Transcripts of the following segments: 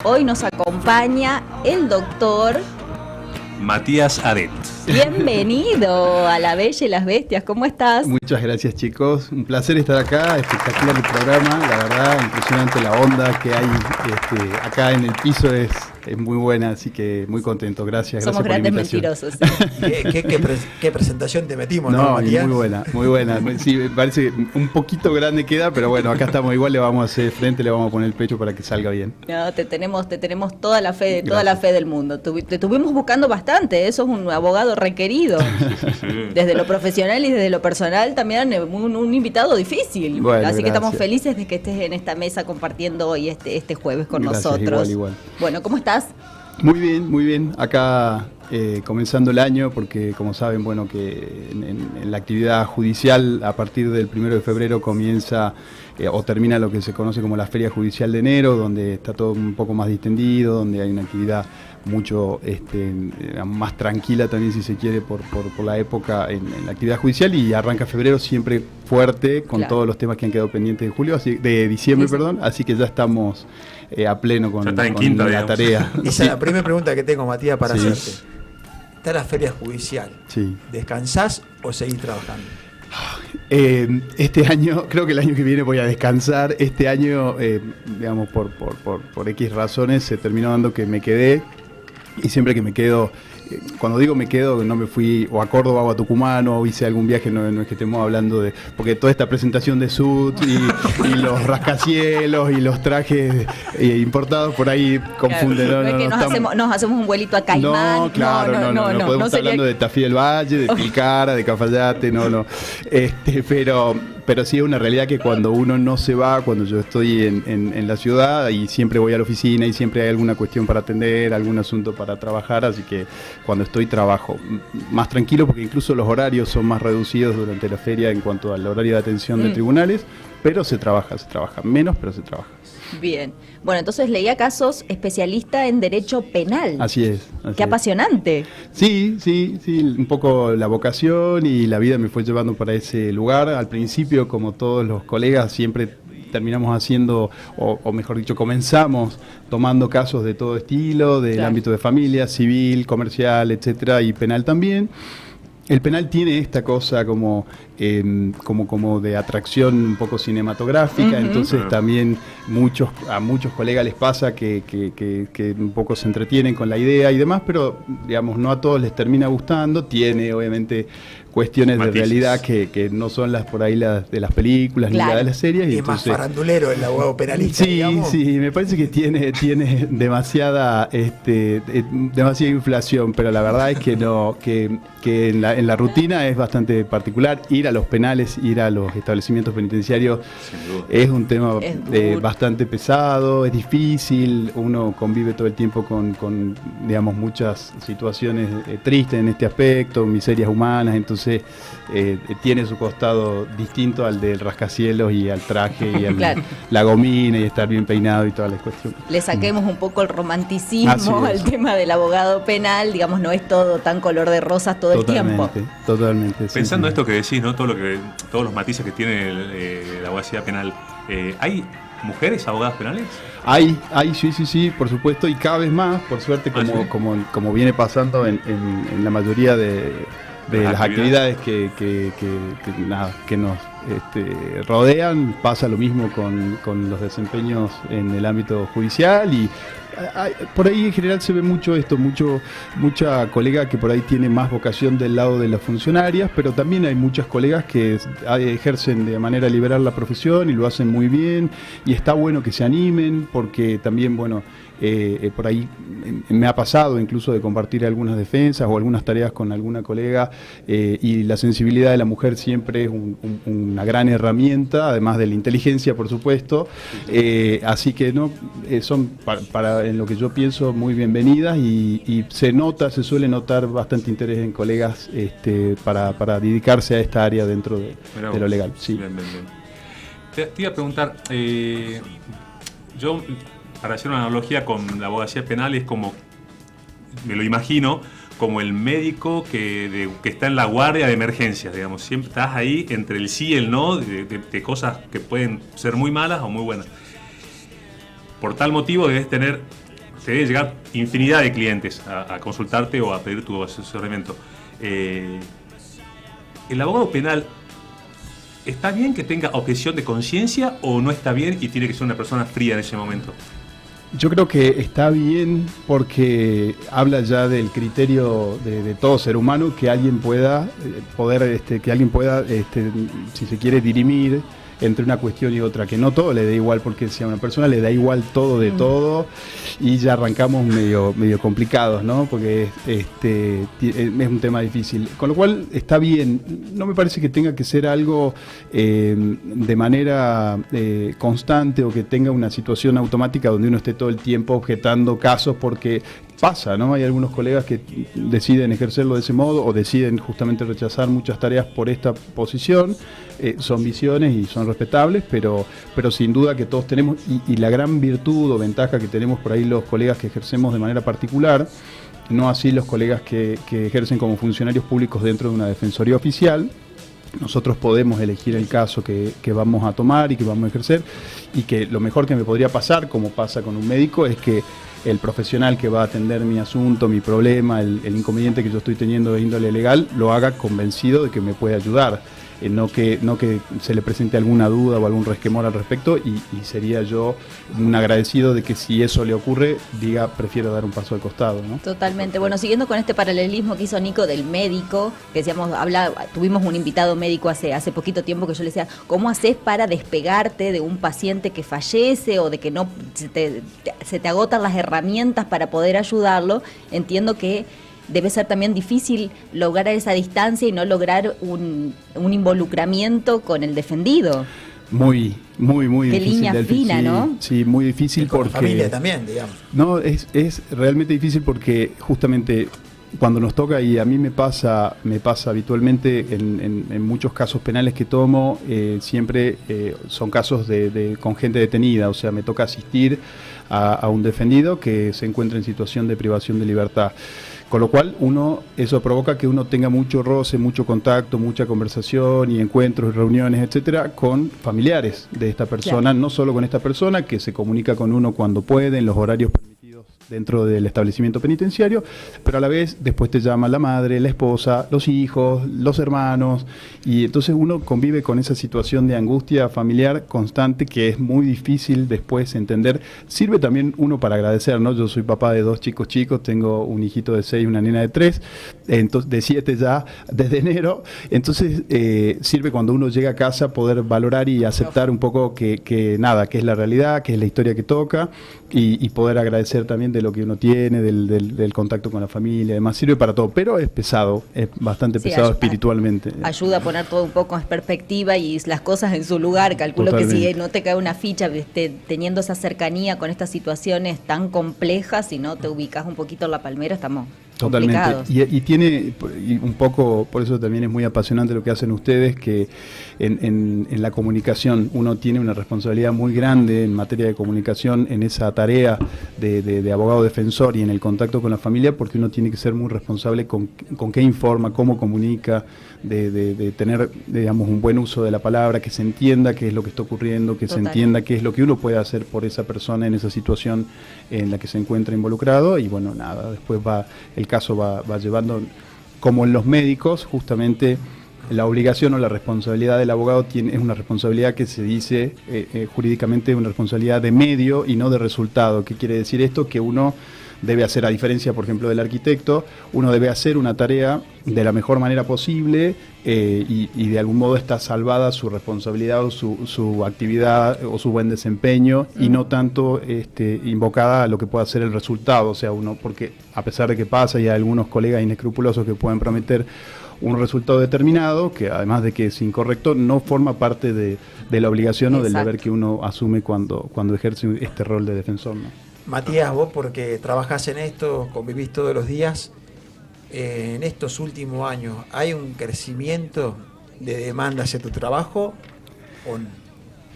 Hoy nos acompaña el doctor Matías Aret. Bienvenido a La Bella y las Bestias, ¿cómo estás? Muchas gracias, chicos, un placer estar acá, espectacular el programa, la verdad, impresionante la onda que hay acá en el piso, es muy buena, así que muy contento, gracias. Somos gracias grandes por la invitación. mentirosos. ¿Qué presentación te metimos, ¿no, Matías? muy buena, sí, me parece que un poquito grande queda, pero bueno, acá estamos igual, le vamos a hacer frente, le vamos a poner el pecho para que salga bien. No, te tenemos toda la fe, toda la fe del mundo. Te tuvimos buscando bastante, eso es un abogado requerido. Sí. Desde lo profesional y desde lo personal también un invitado difícil. Bueno, así que gracias. estamos felices de que estés en esta mesa compartiendo hoy este jueves con Gracias, nosotros. Igual. Bueno, ¿cómo estás? Muy bien. Acá comenzando el año, porque como saben, bueno, que en la actividad judicial a partir del 1 de febrero comienza o termina lo que se conoce como la Feria Judicial de Enero, donde está todo un poco más distendido, donde hay una actividad mucho más tranquila también, si se quiere, por la época en la actividad judicial, y arranca febrero siempre fuerte con Claro. todos los temas que han quedado pendientes de diciembre, perdón, así que ya estamos a pleno con quinta, la digamos. tarea. Esa es la primera pregunta que tengo, Matías, para Sí. hacerte. Está la feria judicial. Sí. ¿Descansás o seguís trabajando? Este año, creo que el año que viene voy a descansar. Este año, digamos, por X razones, se terminó dando que me quedé. Y siempre que me quedo, cuando digo me quedo, no me fui o a Córdoba o a Tucumán o hice algún viaje, no es que estemos hablando de... Porque toda esta presentación de Sud y los rascacielos y los trajes importados por ahí confunden. Claro, no es que nos hacemos un vuelito a Caimán. No, claro, no podemos estar hablando de Tafí del Valle, de Tilcara, de Cafayate, no. Pero sí es una realidad que cuando uno no se va, cuando yo estoy en la ciudad y siempre voy a la oficina y siempre hay alguna cuestión para atender, algún asunto para trabajar, así que cuando estoy trabajo más tranquilo, porque incluso los horarios son más reducidos durante la feria en cuanto al horario de atención de tribunales, pero se trabaja menos, pero se trabaja. Bien. Bueno, entonces leía casos especialista en derecho penal. Así es. Qué apasionante. Sí, un poco la vocación y la vida me fue llevando para ese lugar. Al principio, como todos los colegas, siempre terminamos haciendo, o mejor dicho, comenzamos tomando casos de todo estilo, del ámbito de familia, civil, comercial, etcétera, y penal también. El penal tiene esta cosa como de atracción un poco cinematográfica, entonces también a muchos colegas les pasa que un poco se entretienen con la idea y demás, pero digamos no a todos les termina gustando, tiene obviamente cuestiones matices de realidad que no son las por ahí las de las películas ni las de las series. Y y es más entonces, farandulero el abogado penalista, digamos. Sí, me parece que tiene demasiada inflación, pero la verdad es que no, que en la rutina es bastante particular. Ir a los penales, ir a los establecimientos penitenciarios es un tema bastante pesado, es difícil, uno convive todo el tiempo con digamos, muchas situaciones tristes en este aspecto, miserias humanas, entonces tiene su costado distinto al del rascacielos y al traje y la gomina y estar bien peinado y todas las cuestiones. Le saquemos un poco el romanticismo al tema del abogado penal, digamos, no es todo tan color de rosas todo el tiempo. Totalmente. Pensando esto que decís, ¿no? Todos los matices que tiene la abogacía penal, ¿hay mujeres abogadas penales? Hay, sí, por supuesto, y cada vez más, por suerte, como viene pasando en la mayoría de las actividades que nos rodean, pasa lo mismo con los desempeños en el ámbito judicial y por ahí en general se ve mucha colega que por ahí tiene más vocación del lado de las funcionarias, pero también hay muchas colegas que ejercen de manera liberal la profesión y lo hacen muy bien y está bueno que se animen porque también, bueno, por ahí me ha pasado incluso de compartir algunas defensas o algunas tareas con alguna colega y la sensibilidad de la mujer siempre es una gran herramienta, además de la inteligencia, por supuesto, así que son para en lo que yo pienso muy bienvenidas y se suele notar bastante interés en colegas para dedicarse a esta área dentro de lo legal. Sí. Bien. Te iba a preguntar, yo, para hacer una analogía con la abogacía penal, es como, me lo imagino, como el médico que está en la guardia de emergencias, digamos. Siempre estás ahí entre el sí y el no de cosas que pueden ser muy malas o muy buenas. Por tal motivo debes tener te deben llegar infinidad de clientes a consultarte o a pedir tu asesoramiento. ¿El abogado penal está bien que tenga objeción de conciencia o no está bien y tiene que ser una persona fría en ese momento? Yo creo que está bien porque habla ya del criterio de todo ser humano que alguien pueda si se quiere dirimir entre una cuestión y otra, que no todo le da igual, porque si a una persona le da igual todo de todo y ya arrancamos medio complicados, ¿no? Porque es un tema difícil. Con lo cual está bien, no me parece que tenga que ser algo de manera constante o que tenga una situación automática donde uno esté todo el tiempo objetando casos, porque pasa, ¿no? Hay algunos colegas que deciden ejercerlo de ese modo o deciden justamente rechazar muchas tareas por esta posición. Son visiones y son respetables, pero sin duda que todos tenemos, y la gran virtud o ventaja que tenemos por ahí los colegas que ejercemos de manera particular, no así los colegas que ejercen como funcionarios públicos dentro de una defensoría oficial. Nosotros podemos elegir el caso que vamos a tomar y que vamos a ejercer, y que lo mejor que me podría pasar, como pasa con un médico, es que el profesional que va a atender mi asunto, mi problema, el inconveniente que yo estoy teniendo de índole legal, lo haga convencido de que me puede ayudar. No que se le presente alguna duda o algún resquemor al respecto, y sería yo un agradecido de que si eso le ocurre, diga, prefiero dar un paso al costado, ¿no? Totalmente. Bueno, siguiendo con este paralelismo que hizo Nico del médico, que decíamos, tuvimos un invitado médico hace poquito tiempo que yo le decía, ¿cómo haces para despegarte de un paciente que fallece o de que no se te agotan las herramientas para poder ayudarlo? Entiendo que debe ser también difícil lograr esa distancia y no lograr un involucramiento con el defendido. Muy Qué difícil. Línea fina, ¿no? Sí, muy difícil, y con porque la familia también, digamos. No, es realmente difícil porque justamente cuando nos toca, y a mí me pasa habitualmente en muchos casos penales que tomo, siempre son casos con gente detenida, o sea, me toca asistir a un defendido que se encuentra en situación de privación de libertad. Con lo cual eso provoca que uno tenga mucho roce, mucho contacto, mucha conversación y encuentros, reuniones, etcétera, con familiares de esta persona, claro. No solo con esta persona, que se comunica con uno cuando puede, en los horarios permitidos dentro del establecimiento penitenciario, pero a la vez después te llama la madre, la esposa, los hijos, los hermanos, y entonces uno convive con esa situación de angustia familiar constante que es muy difícil después entender. Sirve también uno para agradecer, ¿no? Yo soy papá de 2 chicos, tengo un hijito de 6 y una nena de 3, entonces, de 7 ya desde enero, entonces sirve cuando uno llega a casa poder valorar y aceptar un poco que es la realidad, que es la historia que toca, y poder agradecer también de lo que uno tiene, del contacto con la familia, además sirve para todo, pero es pesado, es bastante pesado espiritualmente. Ayuda a poner todo un poco en perspectiva y las cosas en su lugar. Calculo Totalmente. Que si no te cae una ficha teniendo esa cercanía con estas situaciones tan complejas, si no te ubicas un poquito en la palmera, estamos Totalmente. Y tiene, y un poco, por eso también es muy apasionante lo que hacen ustedes, que en la comunicación uno tiene una responsabilidad muy grande en materia de comunicación, en esa tarea de abogado defensor y en el contacto con la familia, porque uno tiene que ser muy responsable con qué informa, cómo comunica, de tener, digamos, un buen uso de la palabra, que se entienda qué es lo que está ocurriendo, que se entienda qué es lo que uno puede hacer por esa persona en esa situación en la que se encuentra involucrado, y bueno, nada, después el caso va llevando, como en los médicos, justamente la obligación o la responsabilidad del abogado es una responsabilidad que se dice jurídicamente una responsabilidad de medio y no de resultado. ¿Qué quiere decir esto? Que uno debe hacer, a diferencia, por ejemplo, del arquitecto, uno debe hacer una tarea de la mejor manera posible y de algún modo está salvada su responsabilidad o su actividad o su buen desempeño, y no tanto invocada a lo que pueda ser el resultado. O sea, porque a pesar de que pasa, y hay algunos colegas inescrupulosos que pueden prometer un resultado determinado, que además de que es incorrecto, no forma parte de la obligación o del deber que uno asume cuando ejerce este rol de defensor, ¿no? Matías, vos, porque trabajás en esto, convivís todos los días, en estos últimos años, ¿hay un crecimiento de demanda hacia tu trabajo o no?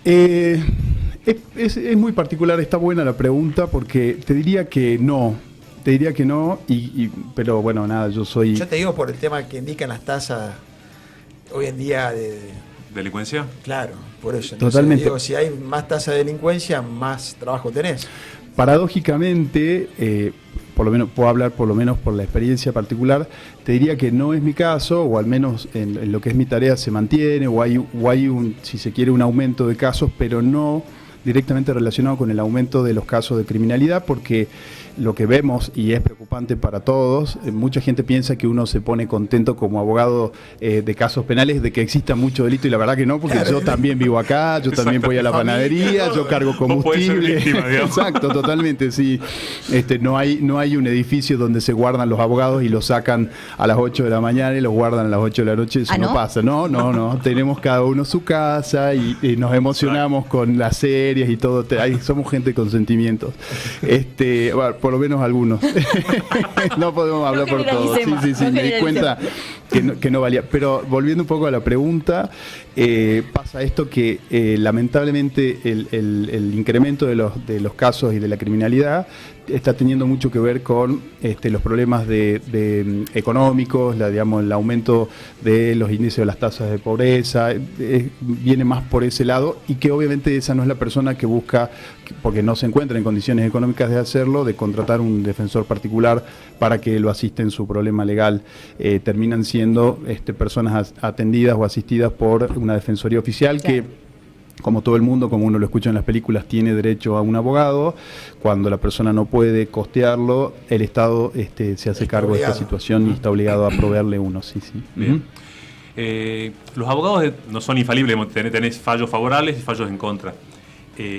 Es muy particular, está buena la pregunta, porque te diría que no, pero bueno, nada, yo te digo por el tema que indican las tasas hoy en día de ¿delincuencia? Claro, por eso. Totalmente. Digo, si hay más tasa de delincuencia, más trabajo tenés. Paradójicamente, por lo menos puedo hablar por lo menos por la experiencia particular, te diría que no es mi caso, o al menos en lo que es mi tarea se mantiene, o hay un, si se quiere, un aumento de casos, pero no directamente relacionado con el aumento de los casos de criminalidad, porque lo que vemos, y es preocupante para todos, mucha gente piensa que uno se pone contento como abogado de casos penales de que exista mucho delito, y la verdad que no, porque yo también vivo acá, yo también voy a la panadería, yo cargo combustible. Exacto, totalmente, sí. No hay un edificio donde se guardan los abogados y los sacan a las 8 de la mañana y los guardan a las 8 de la noche, eso no pasa. No, tenemos cada uno su casa y nos emocionamos con las series y todo, somos gente con sentimientos. Bueno, por lo menos algunos. No podemos hablar por todos. Sí, me di cuenta que no valía. Pero volviendo un poco a la pregunta, pasa esto que lamentablemente el incremento de los casos y de la criminalidad está teniendo mucho que ver con los problemas de económicos, digamos, el aumento de los índices de las tasas de pobreza, viene más por ese lado, y que obviamente esa no es la persona que busca, porque no se encuentra en condiciones económicas de hacerlo, de contratar un defensor particular para que lo asista en su problema legal. Terminan siendo personas atendidas o asistidas por una defensoría oficial que, como todo el mundo, como uno lo escucha en las películas, tiene derecho a un abogado. Cuando la persona no puede costearlo, el Estado se hace cargo de esta situación y está obligado a proveerle uno. Sí. Bien. Los abogados no son infalibles, tenés fallos favorables y fallos en contra.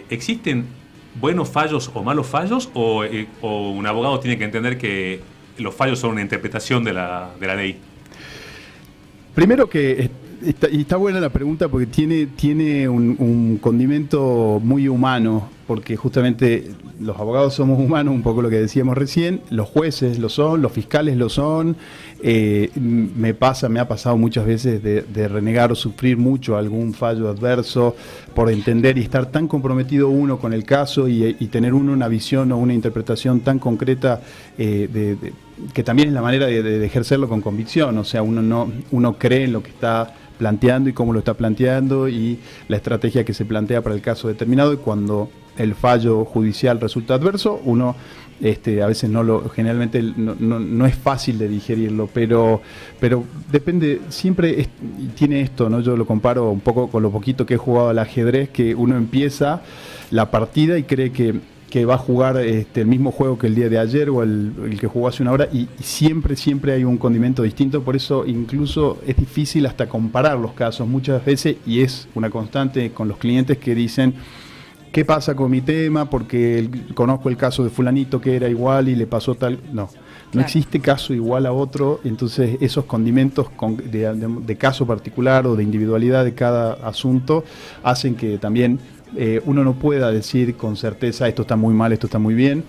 ¿Existen buenos fallos o malos fallos, o un abogado tiene que entender que los fallos son una interpretación de la ley? Primero que está buena la pregunta, porque tiene un condimento muy humano, porque justamente los abogados somos humanos, un poco lo que decíamos recién, los jueces lo son, los fiscales lo son. Me ha pasado muchas veces de renegar o sufrir mucho algún fallo adverso por entender y estar tan comprometido uno con el caso y tener uno una visión o una interpretación tan concreta que también es la manera de ejercerlo con convicción. O sea, uno cree en lo que está planteando y cómo lo está planteando y la estrategia que se plantea para el caso determinado, y cuando el fallo judicial resulta adverso, uno a veces generalmente no es fácil de digerirlo, pero depende, siempre tiene esto, ¿no? Yo lo comparo un poco con lo poquito que he jugado al ajedrez, que uno empieza la partida y cree que va a jugar el mismo juego que el día de ayer o el que jugó hace una hora, y siempre hay un condimento distinto. Por eso incluso es difícil hasta comparar los casos muchas veces, y es una constante con los clientes que dicen: ¿qué pasa con mi tema? Porque conozco el caso de fulanito que era igual y le pasó tal. No existe caso igual a otro. Entonces esos condimentos de caso particular o de individualidad de cada asunto hacen que también uno no pueda decir con certeza esto está muy mal, esto está muy bien.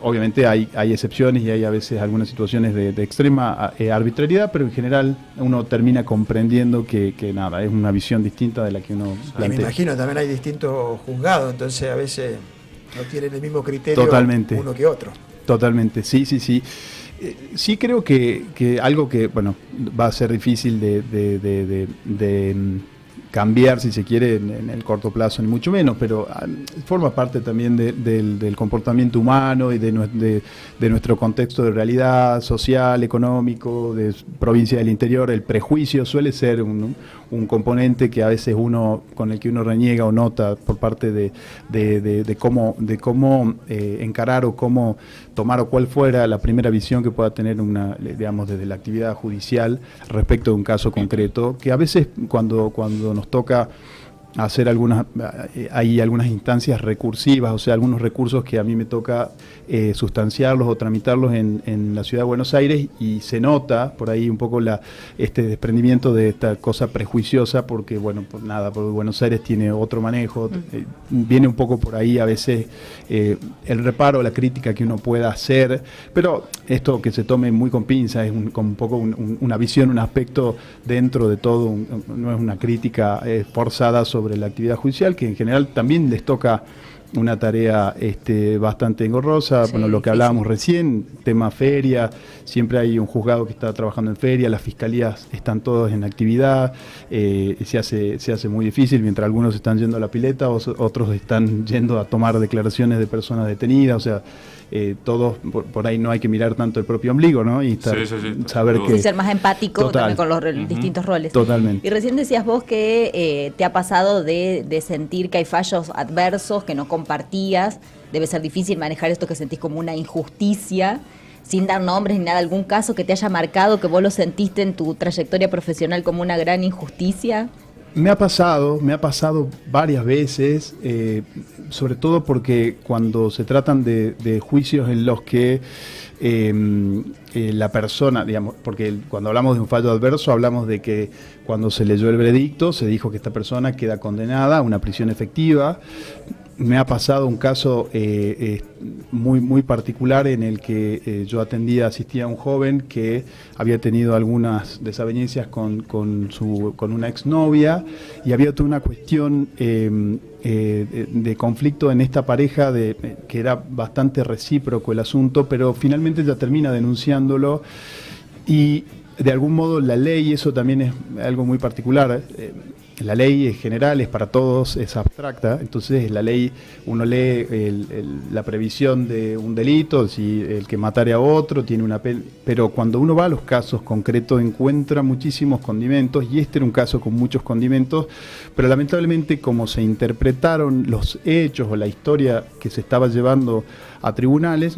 Obviamente hay excepciones y hay a veces algunas situaciones de extrema arbitrariedad, pero en general uno termina comprendiendo que nada, es una visión distinta de la que uno plantea. Me imagino, también hay distintos juzgados, entonces a veces no tienen el mismo criterio. Totalmente. Uno que otro. Totalmente, sí. Sí creo que algo que, bueno, va a ser difícil de cambiar, si se quiere, en el corto plazo, ni mucho menos, pero forma parte también del comportamiento humano y de nuestro contexto de realidad social, económico, de provincia del interior. El prejuicio suele ser un componente que a veces con el que uno reniega o nota por parte de cómo encarar o cómo tomar, o cuál fuera la primera visión que pueda tener digamos, desde la actividad judicial respecto de un caso concreto, que a veces cuando nos toca hacer hay algunas instancias recursivas, o sea, algunos recursos que a mí me toca sustanciarlos o tramitarlos en la ciudad de Buenos Aires, y se nota por ahí un poco este desprendimiento de esta cosa prejuiciosa, porque porque Buenos Aires tiene otro manejo, viene un poco por ahí a veces el reparo, la crítica que uno pueda hacer, pero esto que se tome muy con pinzas, es un poco una visión, un aspecto dentro de todo, no es una crítica forzada sobre la actividad judicial, que en general también les toca una tarea bastante engorrosa. Bueno, lo que hablábamos recién, tema feria, siempre hay un juzgado que está trabajando en feria, las fiscalías están todos en actividad, se hace muy difícil, mientras algunos están yendo a la pileta, otros están yendo a tomar declaraciones de personas detenidas, o sea, todos por ahí no hay que mirar tanto el propio ombligo, ¿no? Y saber que ser más empático también con los distintos roles. Totalmente. Y recién decías vos que te ha pasado de sentir que hay fallos adversos que no compartías. Debe ser difícil manejar esto que sentís como una injusticia, sin dar nombres ni nada, algún caso que te haya marcado, que vos lo sentiste en tu trayectoria profesional como una gran injusticia. Me ha pasado varias veces, sobre todo porque cuando se tratan de juicios en los que la persona, digamos, porque cuando hablamos de un fallo adverso hablamos de que cuando se leyó el veredicto se dijo que esta persona queda condenada a una prisión efectiva. Me ha pasado un caso muy particular en el que yo asistía a un joven que había tenido algunas desavenencias con una exnovia, y había toda una cuestión de conflicto en esta pareja, que era bastante recíproco el asunto, pero finalmente ella termina denunciándolo, y de algún modo la ley, eso también es algo muy particular. La ley es general, es para todos, es abstracta, entonces la ley, uno lee la previsión de un delito, si el que matare a otro tiene una pena, pero cuando uno va a los casos concretos encuentra muchísimos condimentos, y este era un caso con muchos condimentos, pero lamentablemente como se interpretaron los hechos o la historia que se estaba llevando a tribunales,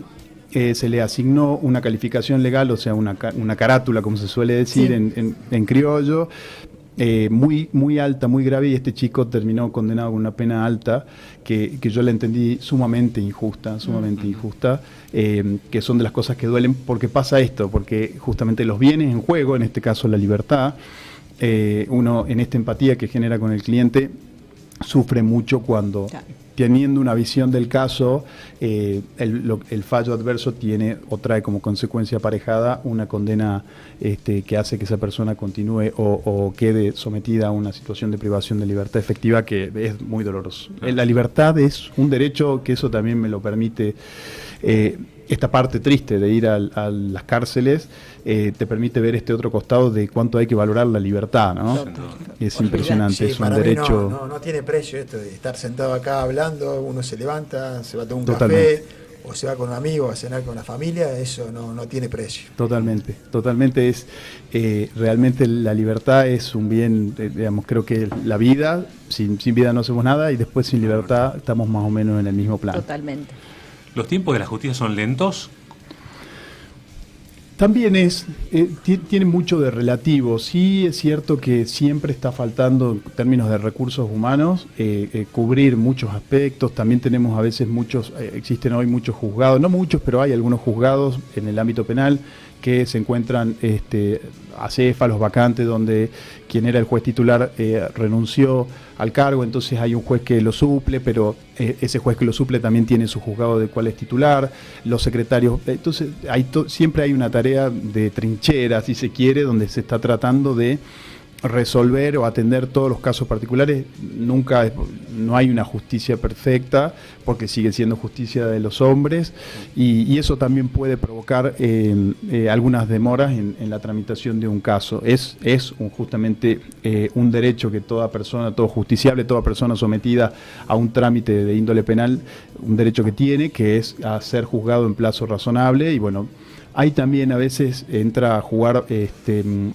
se le asignó una calificación legal, o sea, una carátula, como se suele decir en criollo, muy alta, muy grave, y este chico terminó condenado con una pena alta que yo la entendí sumamente injusta, que son de las cosas que duelen, porque pasa esto, porque justamente los bienes en juego, en este caso la libertad, uno en esta empatía que genera con el cliente sufre mucho cuando, teniendo una visión del caso, el fallo adverso tiene o trae como consecuencia aparejada una condena que hace que esa persona continúe o quede sometida a una situación de privación de libertad efectiva, que es muy doloroso. La libertad es un derecho, que eso también me lo permite. Esta parte triste de ir a las cárceles te permite ver este otro costado de cuánto hay que valorar la libertad, ¿no? Es impresionante, es un derecho. No tiene precio esto de estar sentado acá hablando, uno se levanta, se va a tomar un café, o se va con un amigo a cenar con la familia, eso no tiene precio. Totalmente es, realmente la libertad es un bien, digamos, creo que la vida, sin vida no hacemos nada, y después sin libertad estamos más o menos en el mismo plan. Totalmente. ¿Los tiempos de la justicia son lentos? También tiene mucho de relativo. Sí es cierto que siempre está faltando, en términos de recursos humanos, cubrir muchos aspectos. También tenemos a veces existen hoy muchos juzgados, no muchos, pero hay algunos juzgados en el ámbito penal que se encuentran acéfalos, vacantes, donde quien era el juez titular renunció al cargo, entonces hay un juez que lo suple, pero ese juez que lo suple también tiene su juzgado de cuál es titular, los secretarios, entonces siempre hay una tarea de trinchera, si se quiere, donde se está tratando de resolver o atender todos los casos particulares. No hay una justicia perfecta, porque sigue siendo justicia de los hombres, y eso también puede provocar algunas demoras en la tramitación de un caso. Es justamente un derecho que toda persona, todo justiciable, toda persona sometida a un trámite de índole penal, un derecho que tiene, que es a ser juzgado en plazo razonable. Y bueno, ahí también a veces entra a jugar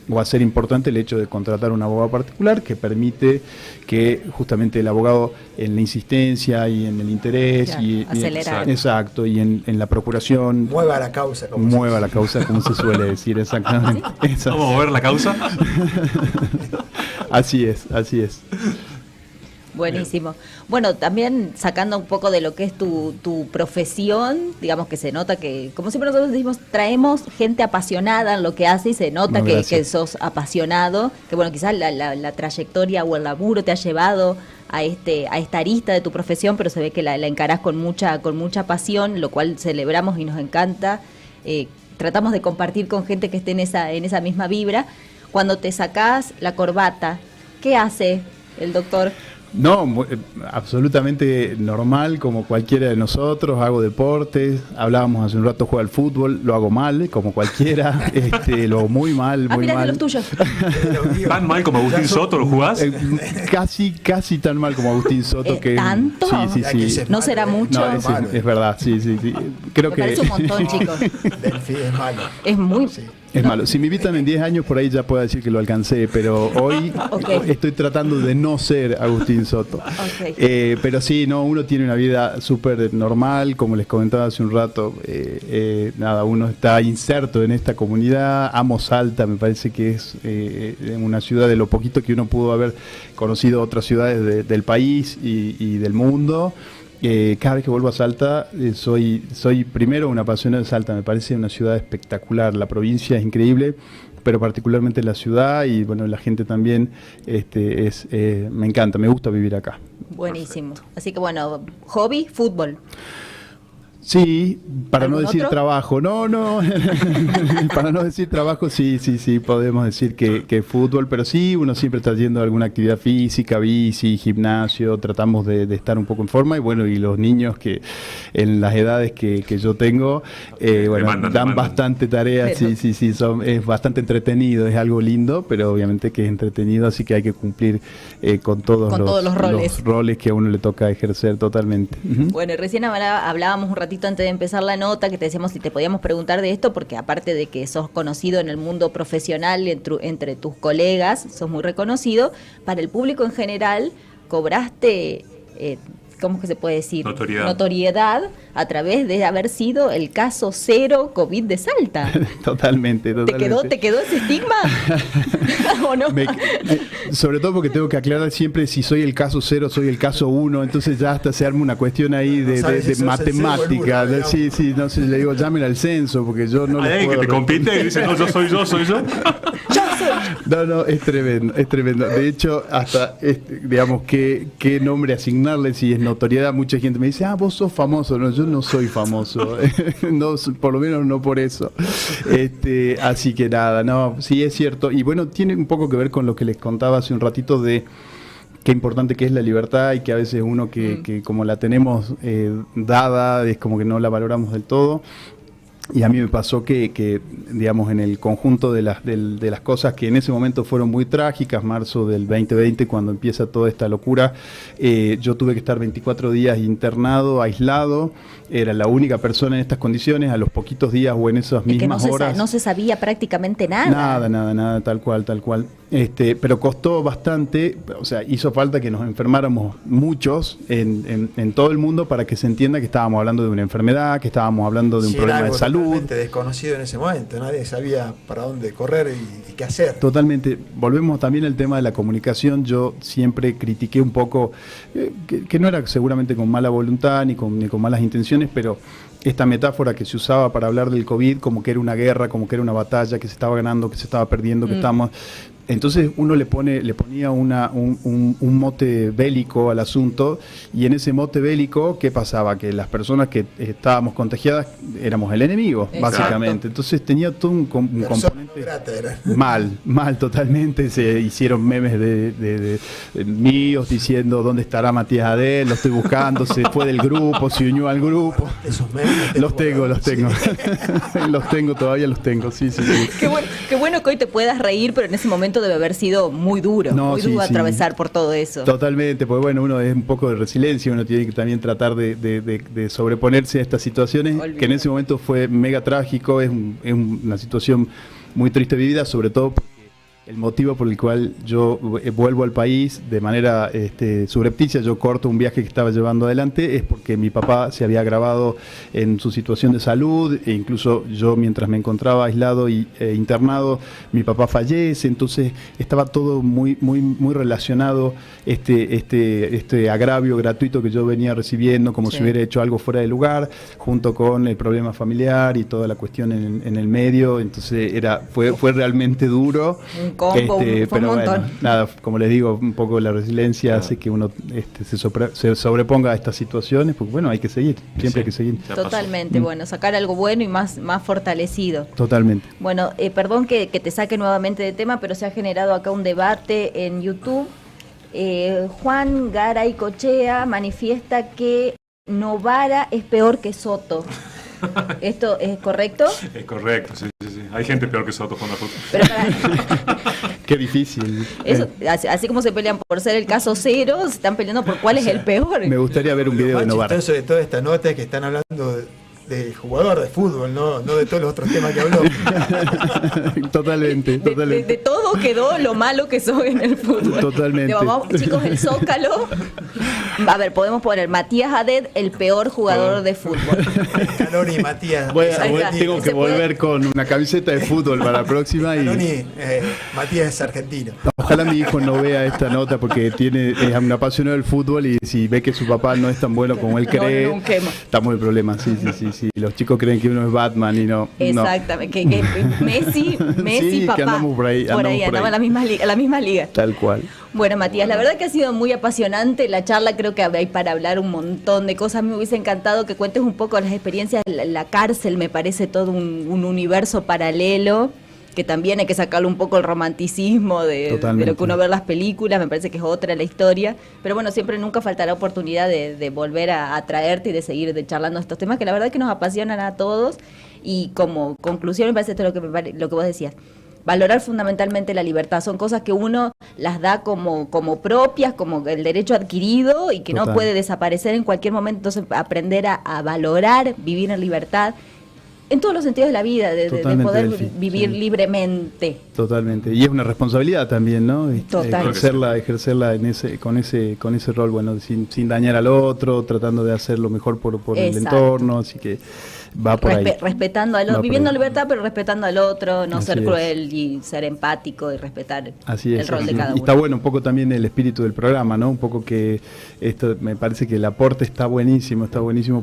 o a ser importante el hecho de contratar un abogado particular, que permite que justamente el abogado, en la insistencia y en el interés, acelerar. Exacto, y en la procuración mueva la causa, como se suele decir, exactamente. ¿Vamos a mover la causa? Así es. Buenísimo. Bueno, también sacando un poco de lo que es tu profesión, digamos que se nota que, como siempre nosotros decimos, traemos gente apasionada en lo que hace, y se nota que sos apasionado, que bueno, quizás la trayectoria o el laburo te ha llevado a esta arista de tu profesión, pero se ve que la encarás con mucha pasión, lo cual celebramos y nos encanta. Tratamos de compartir con gente que esté en esa misma vibra. Cuando te sacás la corbata, ¿qué hace el doctor? No, absolutamente normal, como cualquiera de nosotros. Hago deportes, hablábamos hace un rato, juego al fútbol, lo hago mal, como cualquiera, lo hago muy mal, muy mirá, mal. de los tuyos. ¿Tan mal como Agustín Soto lo jugás? Casi tan mal como Agustín Soto. Que ¿Tanto? Sí. ¿No será mucho? No, es verdad, sí. Creo Me que parece un montón, chicos. Delphi es malo. Es muy... Sí. es malo. Si me invitan en 10 años, por ahí ya puedo decir que lo alcancé, pero hoy estoy tratando de no ser Agustín Soto. Pero sí, no, uno tiene una vida súper normal, como les comentaba hace un rato. Nada, uno está inserto en esta comunidad. Amo Salta, me parece que es una ciudad de lo poquito que uno pudo haber conocido otras ciudades del país y del mundo. Cada vez que vuelvo a Salta, soy primero un apasionado de Salta. Me parece una ciudad espectacular. La provincia es increíble, pero particularmente la ciudad y bueno, la gente también me encanta, me gusta vivir acá. Buenísimo. Así que bueno, hobby, fútbol. Sí, para no decir otro? trabajo, no, para no decir trabajo, sí, podemos decir que fútbol, pero sí, uno siempre está yendo a alguna actividad física, bici, gimnasio, tratamos de estar un poco en forma y bueno, y los niños que en las edades que yo tengo, dan bastante tarea, sí, es bastante entretenido, es algo lindo, pero obviamente que es entretenido, así que hay que cumplir con todos los roles que a uno le toca ejercer totalmente. Bueno, y recién hablábamos un ratito antes de empezar la nota, que te decíamos si te podíamos preguntar de esto, porque aparte de que sos conocido en el mundo profesional, entre tus colegas, sos muy reconocido, para el público en general, cobraste, ¿cómo que se puede decir? Notoriedad a través de haber sido el caso cero COVID de Salta. Totalmente. ¿Te quedó ese estigma? ¿O no? Sobre todo porque tengo que aclarar siempre si soy el caso 0, soy el caso 1, entonces ya hasta se arma una cuestión ahí de matemática. Sí, no sé, le digo, llámela al censo, porque yo no ¿Hay alguien que te compite y dice, no, yo soy yo? No, es tremendo. De hecho, hasta, digamos, qué nombre asignarle si es notoriedad. Mucha gente me dice, vos sos famoso. No, yo no soy famoso. No, por lo menos no por eso. Así que nada, no, sí es cierto. Y bueno, tiene un poco que ver con lo que les contaba hace un ratito de qué importante que es la libertad y que a veces uno que como la tenemos dada, es como que no la valoramos del todo. Y a mí me pasó que digamos, en el conjunto de las cosas que en ese momento fueron muy trágicas, marzo del 2020, cuando empieza toda esta locura, yo tuve que estar 24 días internado, aislado, era la única persona en estas condiciones, a los poquitos días o en esas mismas horas. No se sabía prácticamente nada. Nada, tal cual. Pero costó bastante, o sea, hizo falta que nos enfermáramos muchos en todo el mundo para que se entienda que estábamos hablando de una enfermedad, que estábamos hablando de un problema de salud. Totalmente desconocido en ese momento, nadie sabía para dónde correr y qué hacer. Totalmente. Volvemos también al tema de la comunicación. Yo siempre critiqué un poco, que no era seguramente con mala voluntad ni con malas intenciones, pero esta metáfora que se usaba para hablar del COVID como que era una guerra, como que era una batalla, que se estaba ganando, que se estaba perdiendo, que estábamos... Entonces uno le ponía un mote bélico al asunto, y en ese mote bélico, ¿qué pasaba? Que las personas que estábamos contagiadas éramos el enemigo, básicamente. Entonces tenía todo un componente mal, totalmente. Se hicieron memes de míos diciendo ¿dónde estará Matías Adel? Lo estoy buscando, se fue del grupo, se unió al grupo. Esos memes los tengo. Todavía los tengo, sí. Qué bueno que hoy te puedas reír, pero en ese momento debe haber sido muy duro, atravesar por todo eso. Totalmente, porque bueno, uno es un poco de resiliencia, uno tiene que también tratar de sobreponerse a estas situaciones, que en ese momento fue mega trágico, es una situación muy triste vivida, sobre todo porque el motivo por el cual yo vuelvo al país de manera subrepticia, yo corto un viaje que estaba llevando adelante, es porque mi papá se había agravado en su situación de salud, e incluso yo mientras me encontraba aislado e internado, mi papá fallece, entonces estaba todo muy relacionado, este agravio gratuito que yo venía recibiendo, como si hubiera hecho algo fuera de lugar, junto con el problema familiar y toda la cuestión en el medio, entonces fue realmente duro. Combo, pero un montón. Bueno, nada, como les digo, un poco la resiliencia hace que uno se sobreponga a estas situaciones, porque bueno, hay que seguir, siempre hay que seguir. Totalmente, bueno, sacar algo bueno y más fortalecido. Totalmente. Bueno, perdón que te saque nuevamente de tema, pero se ha generado acá un debate en YouTube Juan Garay Cochea manifiesta que Novara es peor que Soto. ¿Esto es correcto? Es correcto, sí. Hay gente peor que Soto jugando fútbol. Pero qué difícil. Eso, así como se pelean por ser el caso cero, se están peleando por cuál es el peor. Me gustaría ver un video de Novara. Lo más chistoso de toda esta nota es que están hablando del jugador de fútbol, no de todos los otros temas que habló. Totalmente. De todo quedó lo malo que soy en el fútbol. Totalmente. Chicos, el Zócalo. A ver, podemos poner Matías Adet, el peor jugador de fútbol. Canoni y Matías. Tengo que volver con una camiseta de fútbol para la próxima. Canoni, Matías es argentino. Ojalá mi hijo no vea esta nota porque es un apasionado del fútbol y si ve que su papá no es tan bueno como él cree, estamos en problema. Sí. Los chicos creen que uno es Batman y no. Exactamente, que Messi, sí, papá. Que andamos por ahí. Andamos en la misma liga. Tal cual. Bueno, Matías, la verdad que ha sido muy apasionante la charla, creo que hay para hablar un montón de cosas. A mí me hubiese encantado que cuentes un poco las experiencias en la cárcel, me parece todo un universo paralelo, que también hay que sacarle un poco el romanticismo de lo que uno ve en las películas, me parece que es otra la historia, pero bueno, siempre nunca faltará oportunidad de volver a traerte y de seguir charlando estos temas que la verdad que nos apasionan a todos. Y como conclusión me parece esto lo que vos decías, valorar fundamentalmente la libertad, son cosas que uno las da como propias, como el derecho adquirido y que no puede desaparecer en cualquier momento, entonces aprender a valorar, vivir en libertad, en todos los sentidos de la vida, de poder vivir libremente. Totalmente. Y es una responsabilidad también, ¿no? Total. Ejercerla con ese rol, bueno, sin dañar al otro, tratando de hacer lo mejor por el entorno, así que va por ahí. Respetando al otro, viviendo en libertad, pero respetando al otro, no ser cruel y ser empático y respetar el rol de cada uno. Y está bueno un poco también el espíritu del programa, ¿no? Un poco que esto me parece que el aporte está buenísimo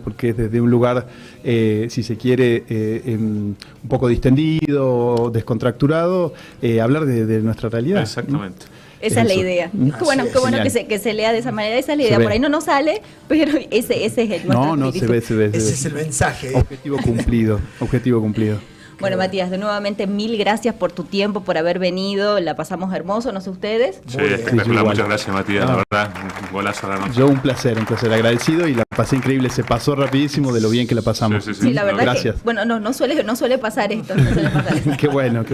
porque es desde un lugar, si se quiere, un poco distendido, descontracturado, hablar de nuestra realidad. Exactamente. Esa es la idea. Qué bueno que se lea de esa manera, esa es la idea. Por ahí no nos sale, pero ese es el nuestro espíritu. Se ve. Ese es el mensaje. Objetivo cumplido. Bueno, Matías, de nuevamente mil gracias por tu tiempo, por haber venido. La pasamos hermoso, no sé ustedes. Sí, espectacular. Muchas gracias, Matías. La verdad, un golazo a la noche. Yo un placer agradecido y la pasé increíble. Se pasó rapidísimo de lo bien que la pasamos. Sí, la verdad gracias. Que, bueno, no suele pasar esto. Qué bueno.